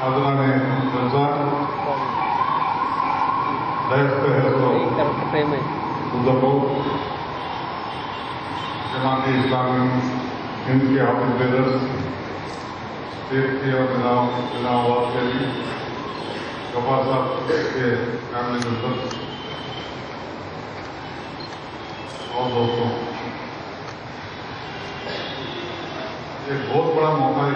आदरणीय संसार जमात इस्लामी हिंद के हाफिज ब्रदर्स, स्टेट के और इलाहाबाद के भी गफार साहब के फैमिली मेंबर्स और दोस्तों, एक बहुत बड़ा मौका है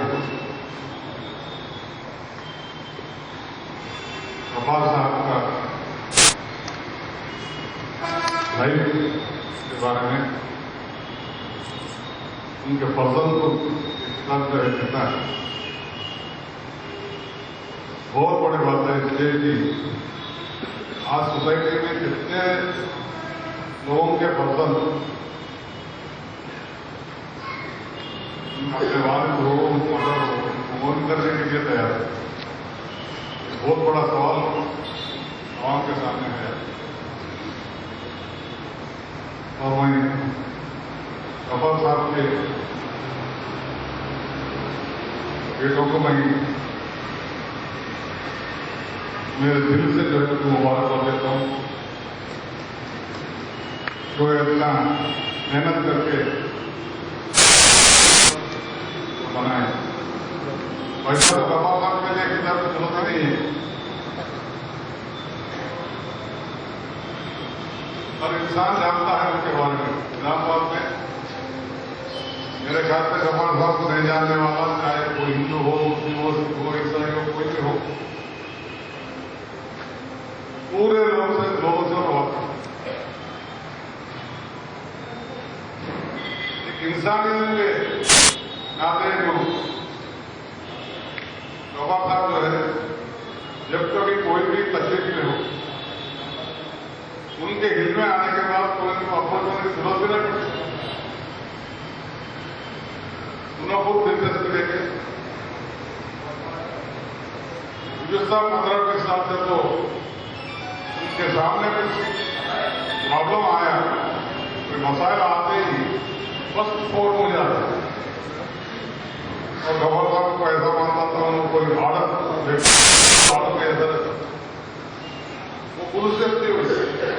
गफार साहब का लाइफ के बारे में, उनके फर्जंद को देता है। बहुत बड़ी बात है इसलिए कि आज सोसाइटी में कितने लोगों के फर्जंद अपने वालिद हो, मदर हो, मौन करने के लिए तैयार है। बहुत बड़ा सवाल आवाम के सामने है। और वहीं गफार साहब के बेटों को मैं मेरे दिल से जो है तो मुबारकबाद देता हूँ, जो इतना मेहनत करके बनाए। पैसा तो गफार साहब के लिए किताब की जरूरत नहीं है, हर इंसान जानता है उनके बारे में। इस्लामाबाद में मेरे ख्याल से गफार साहब को नहीं जानने वाला, चाहे कोई हिंदू हो, मुस्लिम हो, सिख हो, ईसाई हो, कोई भी हो, पूरे लोगों से प्रभावित। एक इंसानियत के नाते जो गफार साहब जो है, जब कभी कोई भी तकलीफ में हो, उनके हिल में आने के बाद तो उनको अफोर्ड करने की जरूरत भी नहीं पड़ती। उन्हें खुद दिलचस्पी देखे गुजशत 15-20 साल से तो उनके सामने कुछ प्रॉब्लम आया, कोई मसाइल आते ही बस फोन हो जाता है। और गफार साहब को ऐसा मानता था, उनको कोई आदत के ऐसा वो पुलिस से थी,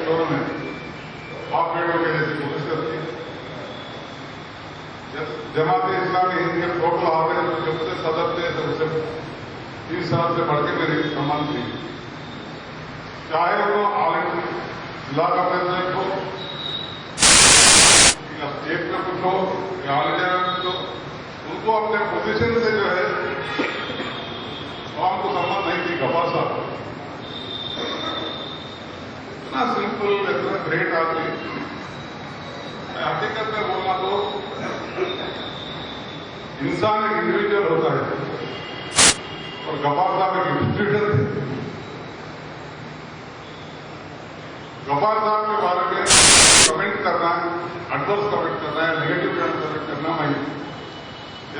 दोनों में बाप बेटों के जैसी पुलिस से थी। जमात इस्लामी हिंद के टोटल हाफिज जब से सदर थे तब से 30 साल से बढ़ के मेरी सम्मान थी, चाहे वो आलिम जिला का प्रेसिडेंट हो या स्टेट में कुछ हो या ऑल इंडिया में कुछ हो, उनको अपने पोजीशन से जो है आवाम को सम्मान नहीं थी। गफार साहब इतना सिंपल, इतना ग्रेट आदमी, हकीकत में बोलना तो इंसान एक इंडिविजुअल होता है और गफार साहब एक इंस्टीट्यूशन थे। गफार साहब के बारे में कमेंट करना, एडवर्स कमेंट करना है, नेगेटिव कमेंट करना, मैं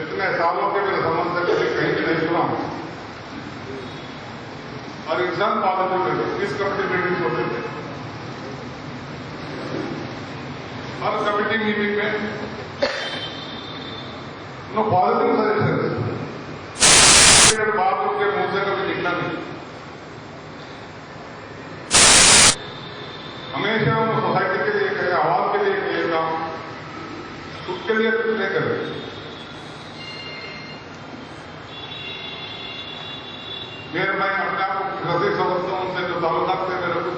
इतने सालों के मेरे संबंध से कभी कहीं भी नहीं सुना। और इंसान पॉजिटिव थे, किस कमेटी मीटिंग होते थे, हर कमेटी मीटिंग में पॉजिटिव सजेशन, बात उनके मुंह से कभी निकला नहीं। हमेशा वो सोसाइटी के लिए कहे, आवाज के लिए कहेगा, खुद के लिए कुछ नहीं करे। मैं अपने आप को रसी समझता हूं उनसे, जो ताल्लुकात थे मेरे को,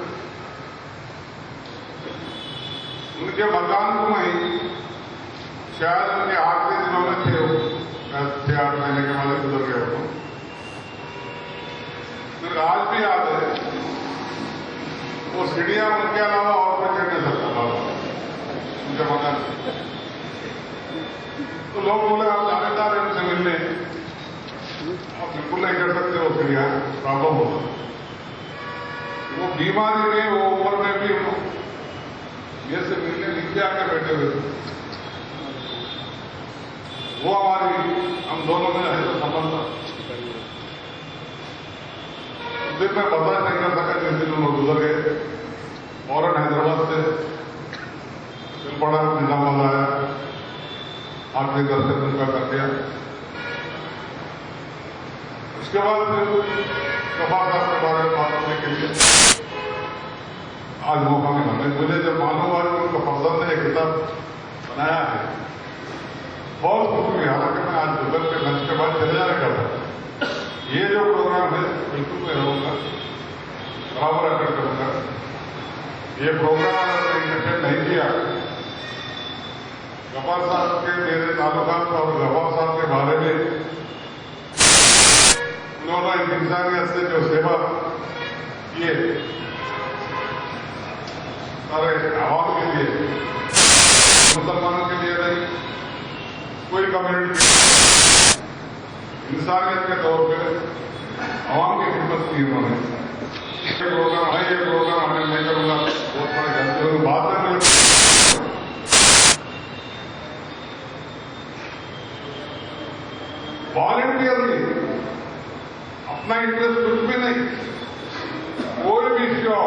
उनके मकान को वहीं शायद उनके आखिरी दिनों में थे, 6-8 महीने के बाद गुजर गए हो। मेरे आज भी याद है, वो सीढ़ियां उनके अलावा और कोई चढ़ नहीं सकता था उनके मकान। तो लोग बोले आप जानेदार हैं उनसे मिलने, आप बिल्कुल नहीं कर सकते, वो सीढ़ियां प्रॉब्लम होगा। वो बीमारी में, वो उम्र में भी ये से मिलने नीचे आकर बैठे हुए थे। वो हमारी, हम दोनों में है तो संबंध था। उस दिन मैं बर्दाश्त नहीं कर सका जिस दिन उन्होंने गुजर गए। फौरन हैदराबाद से सिलपड़ा निजामाबाद आया, आखिरी दर्शन उनका कर दिया। उसके बाद फिर के लिए आज मौका मिला। मुझे जब मालूम हुआ कि उनका फर्जंद ने एक किताब बनाया है, बहुत खुशी हुई। हालांकि मैं आज दुबई के मंच के बाद चले जाने का था। ये जो प्रोग्राम है बिल्कुल मैं रहूंगा, बराबर अटेंड करूंगा। ये प्रोग्राम अगर अटेंड नहीं किया, गफार साहब के मेरे ताल्लुकात और गफार साहब के बारे में उन्होंने इंसानियत से जो सेवा किए सारे आवाम के लिए, मुसलमानों के लिए नहीं, कोई कम्युनिटी, इंसानियत के तौर पे आवाम की खिदमत की उन्होंने। ये प्रोग्राम है, ये प्रोग्राम अटेंड नहीं करूंगा, बहुत बड़ी गलती होगी। बाद में मुझे वॉलंटियरली अपना इंटरेस्ट कुछ भी नहीं, कोई भी इश्यू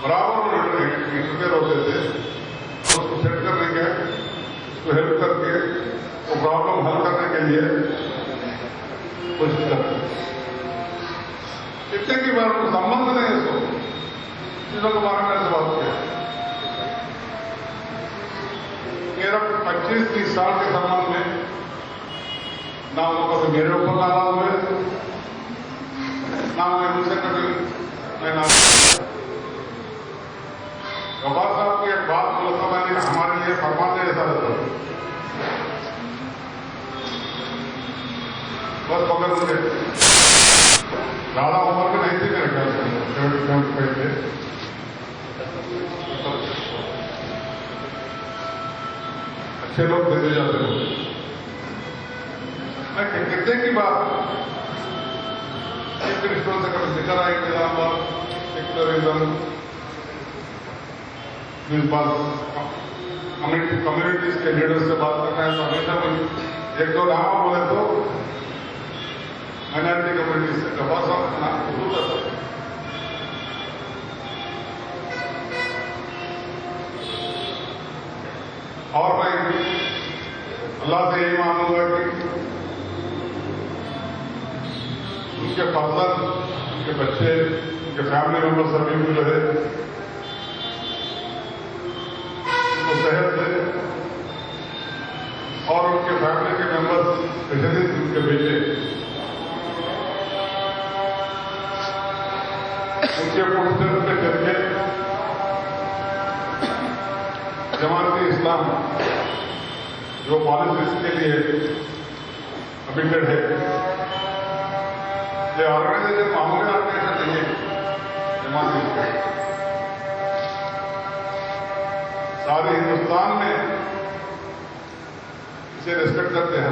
बराबर इंटरफेयर होते थे, उसको सेट करने के, उसको हेल्प करके वो प्रॉब्लम हल करने के लिए कोशिश करते। कितने की बार को संबंध नहीं है, इसको चीजों के बारे में ऐसे बात किया। मेरा 25-30 साल के संबंध में ना वो कभी मेरे ऊपर नाराज हुए, ना मैं उनसे कभी मैं नाराज। गफार साहब की एक बात बोलता मैंने, हमारे लिए फरमाते ऐसा रहता, बस मगर मुझे ज्यादा उम्र में नहीं थी मेरे ख्याल से, 70-75 थे। अच्छे लोग देते जाते हो। मैं कितने की बात से कभी जिक्र आई निजामाबाद सेक्युलरिज्म, इस बात कम्युनिटीज के लीडर से बात करना है तो हमेशा मुझे एक दो नाम बोले तो माइनॉरिटी कम्युनिटीज से गफार साहब का नाम जरूर आता है। और मैं अल्लाह से यही मांगूंगा कि उनके फर्जंद, उनके बच्चे, उनके फैमिली मेंबर सभी को जो है उनको सेहत दे, और उनके फैमिली के मेंबर्स, स्पेशली उनके बेटे, उनके फुटस्टेप्स पे चल के जमात इस्लाम जो पॉलिसीज के लिए कमिटेड है, ये ऑर्गेनाइजेशन मामूली ऑर्गेनाइजेशन नहीं है। जमात इस्लाम सारे हिंदुस्तान में इसे रिस्पेक्ट करते हैं।